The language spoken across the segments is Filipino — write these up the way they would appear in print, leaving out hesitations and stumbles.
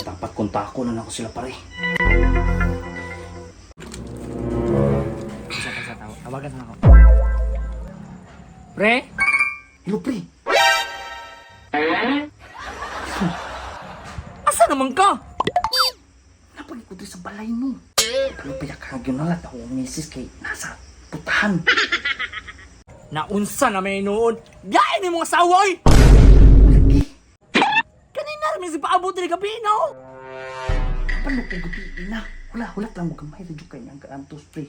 Dapat kontakonan ako sila pare. Isa tao. Tawagan na ako. Pre? Hello pre. Asa naman ka? Napagod sa balay mo. Pero payakagyo na lang ako ang misis kay nasa putahan. Naunsa na may noon. Gain ni mga sawoy! Lagi. Kanina rin si paabot ni gabi, no? Paano ko gabi na? Wala lang mo kamay. Radyo kayo niyang kaantos pre.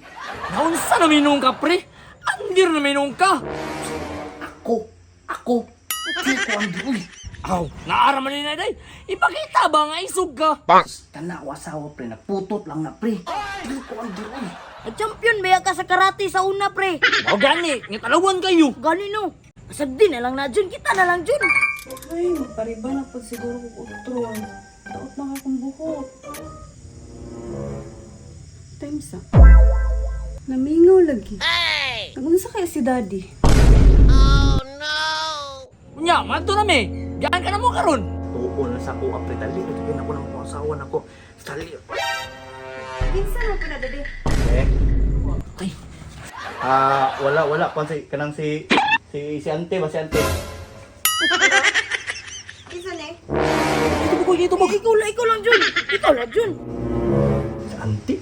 Naunsa na may noon ka, pre? Andir na may noon ka. Ako. Di ko ang diuy. Aw, naaraman ni Naday. Ipakita ba nga isog ka? Tanaw asawa pre. Nagputot lang na pre. Di ko ang diuy. Champion baya ka sa karate sa una, pre. O gani, nga talawan kayo. Gani no. Kasagdi na lang na dyan. Kita na lang dyan. Ay, magpariba na pag siguro ko utron. Taot na akong buhok. Times up. Namingaw lagi. Nagunsa kaya si daddy? Nya, mato na me. Gaan ka na mo karon. Tuon na sa ako apre. Dali. Nagiging ako ng mga asawa na ko. Dali. Kinsa mo ka na, daddy? Ay. Wala. Kanang si ante ba si ante? Kinsa ni? Ito mo. Ikaw lang dyan. Ikaw lang dyan. Si ante?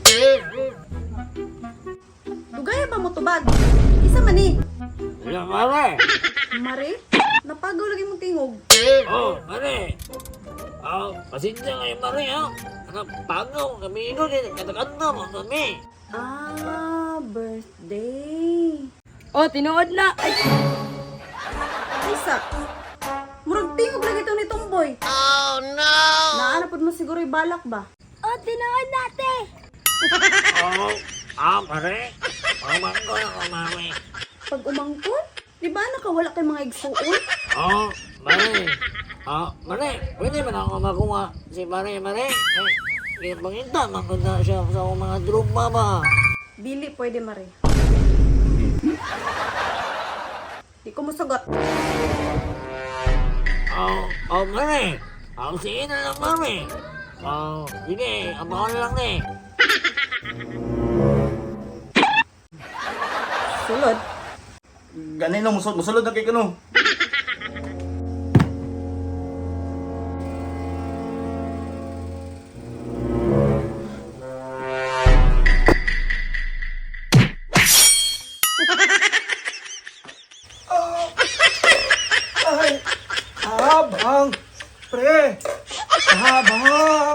Dugaya ba mo tubag? Isa man ni? Wala, mare. Mare? Napagaw lagi mong tingog. Oh, mare. Pasensya kayo, mare, ha? Pagaw, kami ino din. Katakanda mo kami. Birthday. Oh, tinuod na. Ay, Isa. Murag tingog lagi ito ni Tomboy. Oh, no! Naanapod mo siguro balak ba? oh, tinuod natin. Mare. Mangko na ko, mare. Pag umangkon? Di ba nakawala kay mga igsuon? Mare. Mare, pwede ba na ako makuha si Mare? Panginta, maganda siya sa akong mga drupa ba? Dili, pwede mare. Di ko masagot. Mare. Sige na lang, Mare. Sige, abangan na lang na eh. Sulod. Ganay no, musulod na kay kano. Habang! Pre! Habang!